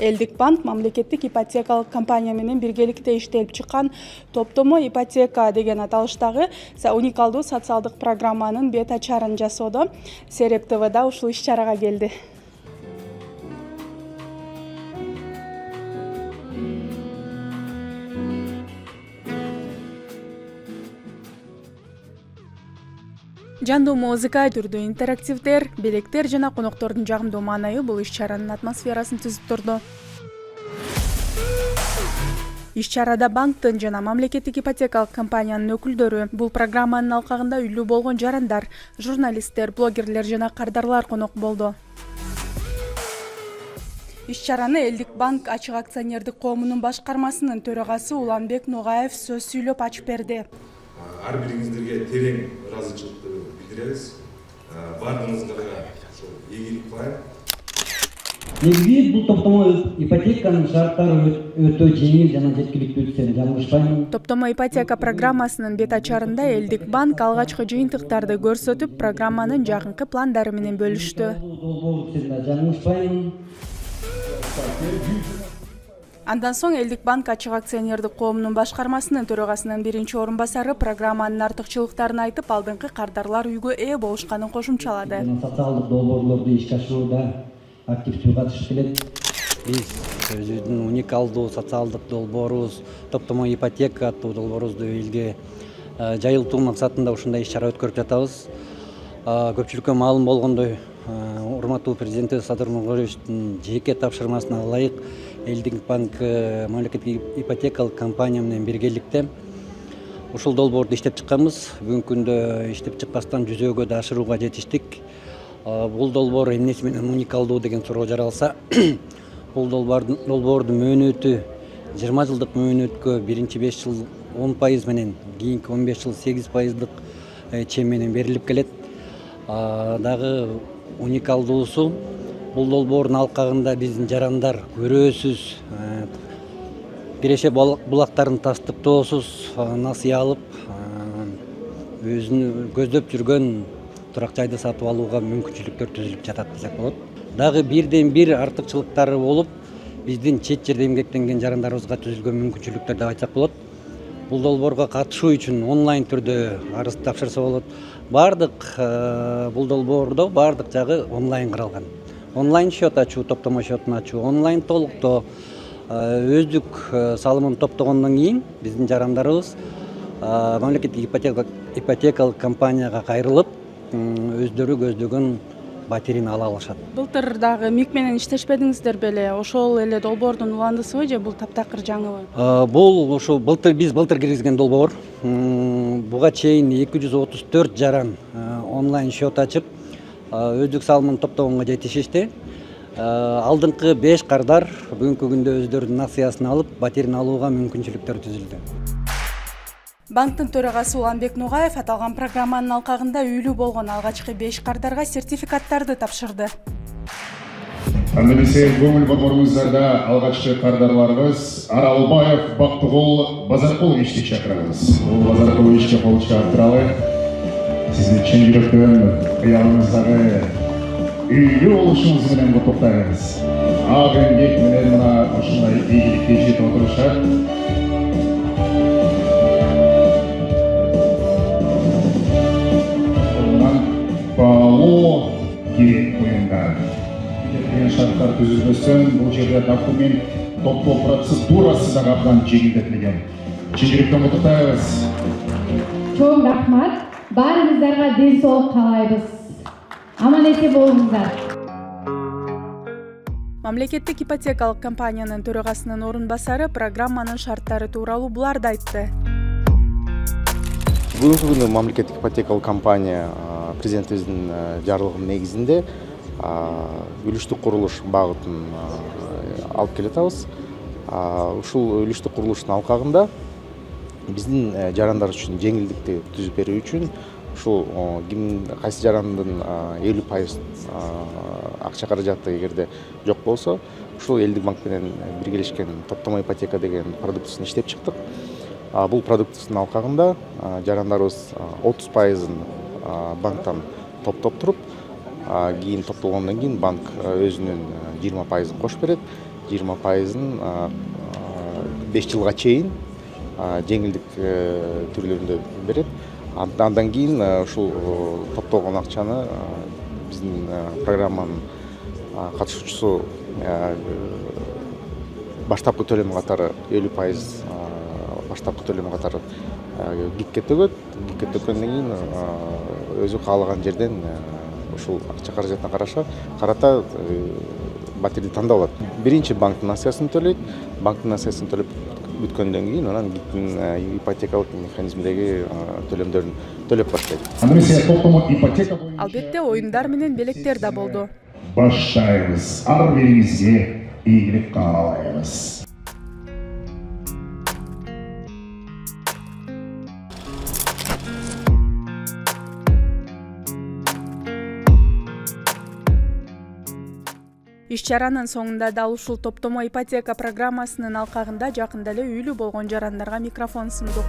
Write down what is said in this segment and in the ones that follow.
Элдик банк мамлекеттик ипотекалык компания менен биргеликте иштелип чыккан топтомо ипотека деген аталыштагы уникалдуу социалдык программанын бет ачарын жасоодо Сереп ТВда ушул иш-чарага келди. Жандуу музыка, түрдүү интерактивдер, белектер жана коноктордун жагымдуу маанайы бул иш-чаранын атмосферасын түзүп турду. Иш-чарада банктын жана мамлекеттик ипотекалык компаниянын өкүлдөрү, бул программанын алкагында үйлүү болгон жарандар, журналисттер, блогерлер жана кардарлар конок болду. Иш-чараны Элдик банк ачык акционердик коомунун башкармасынын төрагасы Уланбек Нугаев сөз сүйлөп ачып берди. Ар бириңиздерге терең ыраазычылыкты билдиребиз. Бардыгыңыздарга ийгилик кылайын. Негизи бул топтомо ипотеканын шарттары өтө жеңил жана жеткиликтүү десем жаңылышпаймын. Топтомо ипотека программасынын бет ачарында Элдик банк алгачкы жыйынтыктарды көрсөтүп, программанын жакынкы пландары менен бөлүштү. Жаңылышпаймын. Андан соң Элдик банк ачык акционердик коомунун башкармасынын төрагасынын биринчи орун басары программанын артыкчылыктарын айтып, алдыңкы кардарлар үйгө ээ болушканын кошумчалады. Социалдык долбоорлорду ишке ашырууда активдүү катышып келет. Биз өзүбүздүн уникалдуу социалдык долбоорубуз, топтомо ипотека аттуу долбоорубузду элге жайылтуу максатында ушундай иш-чара өткөрүп жатабыз. Көпчүлүккө маалым болгондой, урматтуу президентибиз Садыр Нуркалиевичтин жеке тапшырмасына ылайык Элдик банк мамлекеттик ипотекалык компания менен биргеликте ушул долбоорду иштеп чыкканбыз. Бүгүнкү күндө иштеп чыкпастан жүзөөгө да ашырууга жетиштик. Бул долбоор эмнеси менен уникалдуу деген суроо жаралса, бул долбоордун мөөнөтү 20 жылдык мөөнөткө биринчи 5 жыл 10% менен, кийинки 15 жыл 8% чем менен берилип келет. Дагы уникалдуусу, бул долбоордун алкагында биздин жарандар көрөөсүз, киреше булактарын тастыктоосуз насыя алып, өзүнүн көздөп жүргөн турак жайды сатып алууга мүмкүнчүлүктөр түзүлүп жатат десек болот. Дагы бирден бир артыкчылыктары болуп, биздин чет жерде эмгектенген жарандарыбызга түзүлгөн мүмкүнчүлүктөр деп айтсак болот. Бул долбоорго катышуу үчүн онлайн түрдө арыз тапшырса болот. Бул долбоордо бардык жагы онлайн каралган. Онлайн счет ачуу, топтомо счетун ачуу, онлайн толуктоо, өздүк салымын топтогондон кийин биздин жарандарыбыз мамлекеттик ипотекалык компанияга кайрылып, өздөрү көздөгөн батирин ала алышат. Былтыр дагы МИК менен иштешпедиңиздер беле? Ошол эле долбоордун уландысыбы же бул таптакыр жаңыбы? Бул ошо биз былтыр киргизген долбоор. Буга чейин 234 жаран онлайн счет ачып, өздүк салымын топтогонго жетишишти. Алдыңкы 5 кардар бүгүнкү күндө өздөрүнүн насыясын алып, батирин алууга мүмкүнчүлүктөр түзүлдү. Банктын төрагасы Уланбек Нугаев аталган программанын алкагында үйлүү болгон алгачкы 5 кардарга сертификаттарды тапшырды. Анда бизе көңүл борборуңуздарда алгачкы кардарларыбыз Аралбаев Бактыгул Базаркуловичти чакырабыз. Бул Базаркуловичке кол чыгарып туралы. Сиздин чын жүрөктөн кыялыңыздагы үйлүү болушуңуз менен куттуктайбыз. Ак эмгек менен мына ушундай ийгиликке жетип отурушат. Баалоо керек коюндар. Деген шарттар түзүлбөсөн, бул жерде документ топтоо процедурасы да абдан жеңилдетилген. Чын жүрөктөн куттуктайбыз. Чоң рахмат. Баарыңыздарга ден соолук каалайбыз. Аман эсен болуңуздар. Мамлекеттик ипотекалык компаниянын төрагасынын орун басары программанын шарттары тууралуу буларды айтты. Бүгүнкү күндө мамлекеттик ипотекалык компания президентибиздин жарлыгынын негизинде үлүштүк курулуш багытын алып келатабыз. Ушул үлүштүк курулуштун алкагында биздин жарандар үчүн жеңилдикти түзүп берүү үчүн ушул кайсы жарандын 50% акча каражаты эгерде жок болсо, ушул Элдик банк менен биргелешкен топтомо ипотека деген продуктысын иштеп чыктык. Бул продуктысын алкагында жарандарыбыз 30%-ын банктан топтоп туруп, кийин топтолгондон кийин банк өзүнүн 20%-ын кошуп берет. 20%-ын 5 жылга чейин жеңилдик түрлөрүндө берет. Андан кийин ушул топтолгон акчаны биздин программанын катышуучусу баштапкы төлөм катары 50% баштапкы төлөм катары ГИКке төгөт. ГИКке төгкөндөн кийин өзү каалаган жерден ушул акча каражатына карата батирди тандап алат. Биринчи банктын акциясын төлөйт. Банктын акциясын төлөп бүткөндөн кийин анан ГИКтин ипотекалык механизмдеги төлөмдөрүн төлөп баштайт. Андресия топтому ипотека боюнча Албетте оюндар менен белектер да болду. баштайбыз. Ар бириңизге ийгилик каалайбыз. Иш-чаранын соңунда дал ушул топтомо ипотека программасынын алкагында жакында эле үйлүү болгон жарандарга микрофон сундук.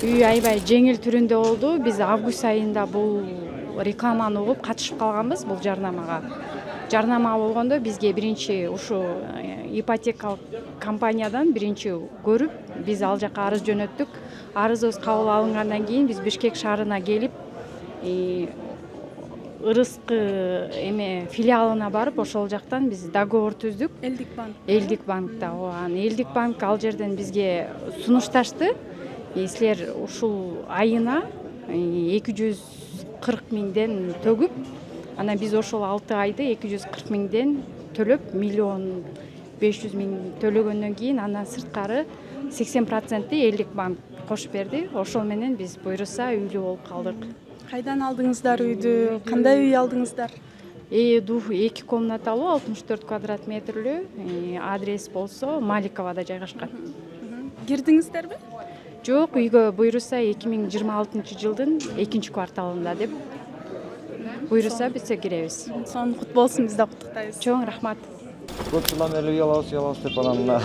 Үй аябай жеңил түрүндө болду. Биз август айында бул рекламаны угуп катышып калганбыз бул жарнамага. Жарнама болгондо бизге биринчи ушу ипотекалык компаниядан биринчи көрүп, биз ал жака арыз жөнөттүк. Арызыбыз кабыл алынгандан кийин биз Бишкек шаарына келип, Ырыскы филиалына барып, ошол жактан биз договор түздүк. Элдик банк. Элдик банкта. Элдик банк ал жерден бизге сунушташты. Силер ушул айына 240 миңден төгүп, анан биз ошол 6 айды 240 миңден төлөп, 1.500.000 төлөгөндөн кийин андан сырткары 80% Элдик банк кошуп берди. Ошол менен биз буйруса үйлүү болуп калдык. Кайдан алдыңыздар үйдү? Кандай үй алдыңыздар? 2 комнаталуу 64 квадрат метрлүү, адрес болсо Маликовада жайгашкан. Кирдиңиздерби? Жок, үйгө буйруса 2026 жылдын 2-кварталында деп буйруса биз киребиз. Сонун кут болсун, биз да куттуктайбыз. Чоң рахмат. Көп жылдан бери үй алабыз деп анан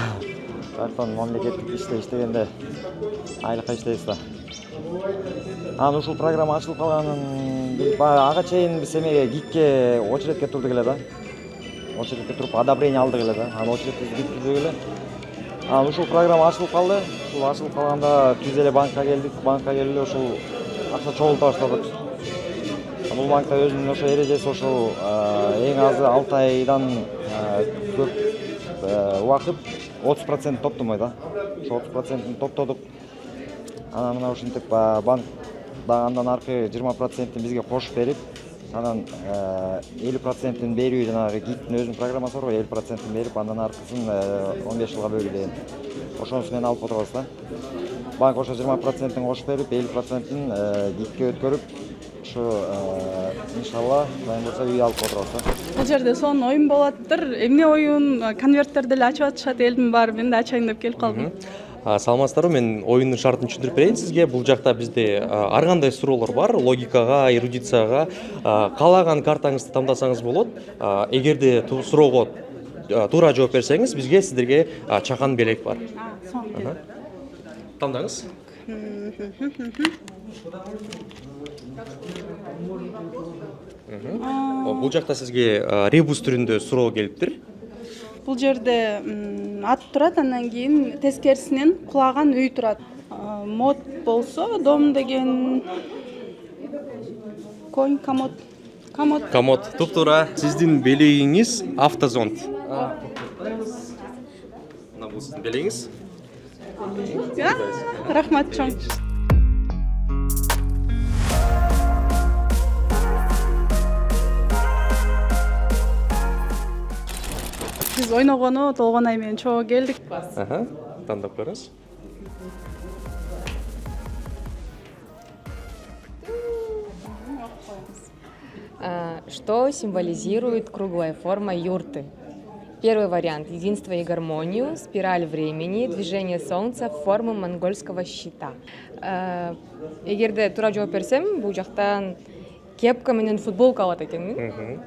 картон мамлекеттик иште иштегенде айлыкка иштейбиз да. Анан ушул программа ачылып калганын ага чейин биз эмеге ГИКке очередке турдук эле да. Очередке туруп одобрение алдык эле да. Анан очередке бүттүрдүк эле. Анан ушул программа ачылып калды. Ушул ачылып калганда түз эле банкка келдик. Банкка келип эле ушул акча чогулта баштадык. Бул банкта өзүнүн ошо эрежеси ошол эң азы 6 айдан көп убакыт 30% топтомой да. Ошо 30%ин топтодук. Анан мына ушинтип банк андан аркы 20%ин бизге кошуп берип, анан 50%ин берүү жанагы ГИКтин өзүнүн программасы бар, 50%ин берип, андан аркысын 15 жылга бөлүү деген. Ошонусу менен алып отурабыз да. Банк ошо 20%ин кошуп берип, 50%ин ГИКке өткөрүп, ошо иншалла дайым болсо үй алып отурабыз да. Бул жерде сонун оюн болуп атыптыр. Эмне оюн? Конверттерди эле ачып атышат, элдин баары. Мен да ачайын деп келип калдым. Саламатсыздарбы, мен оюндун шартын түшүндүрүп берейин сизге. Бул жакта бизде ар кандай суроолор бар, логикага, эрудицияга. Каалаган картаңызды тандасаңыз болот. Эгерде суроого туура жооп берсеңиз, бизге сиздерге чакан белек бар. Сонун. Тандаңыз. Бул жакта сизге ребус түрүндө суроо келиптир. Бул жерде ат турат, андан кийин тескерисинен кулаган үй турат. Мод болсо, дом деген конь, комод. Комод. Туп-туура. Сиздин белегиңиз автозонд. Мына бул сиздин белегиңиз. Рахмат чоң. Биз ойногону Толгонай менен чогуу келдик. Тандап көрүңүз. Что символизирует круглая форма юрты? Первый вариант – единство и гармонию, спираль времени, движение солнца, формы монгольского щита. Эгерде туура жооп берсем, бул жактан кепка менен футболка алат экенмин.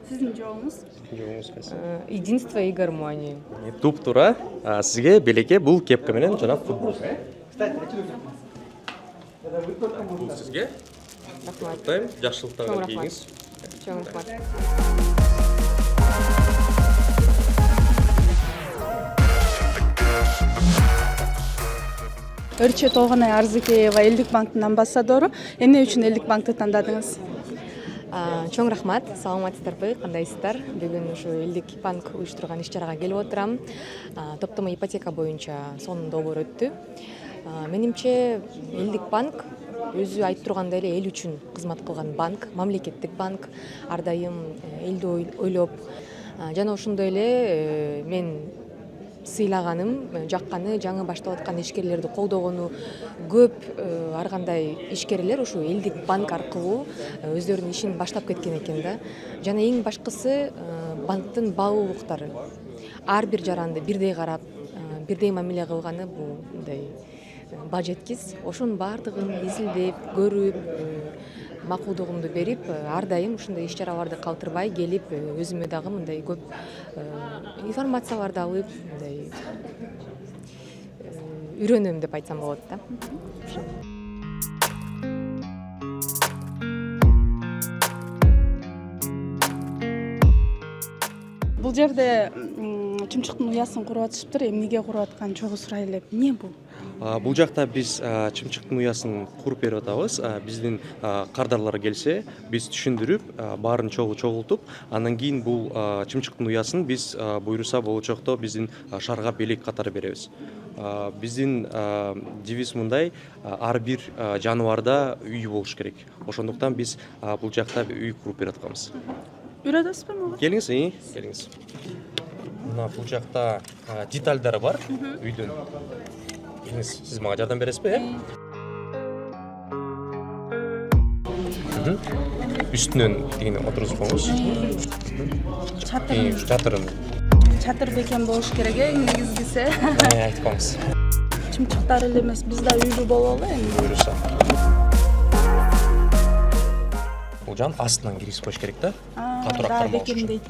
Сиздин жообуңуз? Жообуңуз кайсы? Единство и гармонию. Туп-туура. Сизге белекке бул кепка менен жана футболка. Бул сизге. Чоң Жакшылыктарыңызды рахмат. тийиңиз. Чоң рахмат. Өрчө Толгонай Арзыкеева, Элдик банктын амбассадору. Эмне үчүн Элдик банкты тандадыңыз? Чоң рахмат, саламатсыздарбы, кандайсыздар? Бүгүн ушу Элдик банк уюштурган иш-чарага келип отурам. Топтомо ипотека боюнча сонун долбоор өттү. Менимче Элдик банк өзү айтып тургандай эле эл үчүн кызмат кылган банк, мамлекеттик банк, ар дайым элди ойлоп жана ошондой эле мен сыйлаганым, жакканы жаңы баштап аткан ишкерлерди колдогону көп. Ар кандай ишкерлер ушу Элдик банк аркылуу өздөрүнүн ишин баштап кеткен экен да. Жана эң башкысы банктын баалуулуктары. Ар бир жаранды бирдей карап, бирдей мамиле кылганы бул мындай баа жеткис. Ошонун баардыгын изилдеп, көрүп, макулдугумду берип, ар дайым ушундай иш-чараларды калтырбай келип, өзүмө дагы мындай көп информацияларды алып, мындай үйрөнөм деп айтсам болот да. Бул жерде чымчыктын уясын куруп атышыптыр. Эмнеге куруп атканын чогуу сурай элек. Эмне бул? Бул жакта биз чымчыктын уясын куруп берип атабыз. Биздин кардарлар келсе, биз түшүндүрүп, баарын чогултуп, андан кийин бул чымчыктын уясын биз буйруса болочокто биздин шаарга белек катары беребиз. Биздин девиз мындай: ар бир жаныбарда үй болуш керек. Ошондуктан биз бул жакта үй куруп берип атканбыз. Үйрөтөсүзбү мага? Келиңиз, келиңиз. Мына бул жакта детальдары бар үйдүн. Келиңиз, сиз мага жардам бересизби, Үстүнөн дегене отургузуп коюңуз. Чатыр бекем болуш керек, негизгиси. Айтып коюңуз. Чымчыктар эле эмес, биз да үйлүү бололу эми. Буюрса. Бул жан астынан киргизип коюш керек да. Катуураак бекемдейт.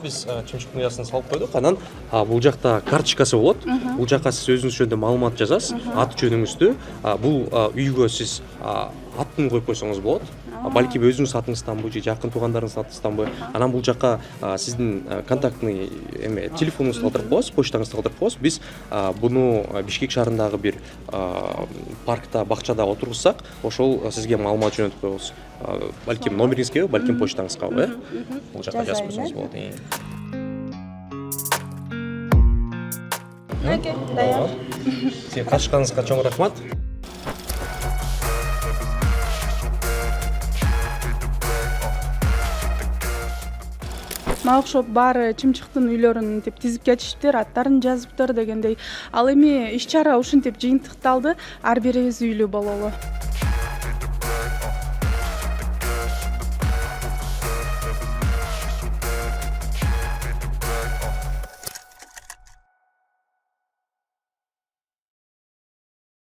Биз чымчыктын уясын салып койдук. Анан бул жакта карточкасы болот. Бул жакка сиз өзүңүз жөнүндө маалымат жазасыз, аты жөнүңүздү. Бул үйгө сиз атын коюп койсоңуз болот. Балким өзүңүз атыңызданбы же жакын туугандарыңыздын атыңызданбы. Анан бул жакка сиздин контактный телефонуңузду калтырып коесуз, почтаңызды калтырып коесуз. Биз буну Бишкек шаарындагы бир паркта, бакчада отургузсак, ошол сизге маалымат жөнөтүп коебуз. Балким номериңизге, балким почтаңызга, бул жакка жазып койсоңуз болот. Окей, даяр. Сизге катышканыңызга чоң рахмат. Мага окшоп баары чымчыктын үйлөрүн мынтип тизип кетишиптир, аттарын жазыптыр дегендей. Ал эми иш-чара ушинтип жыйынтыкталды, ар бирибиз үйлүү бололу.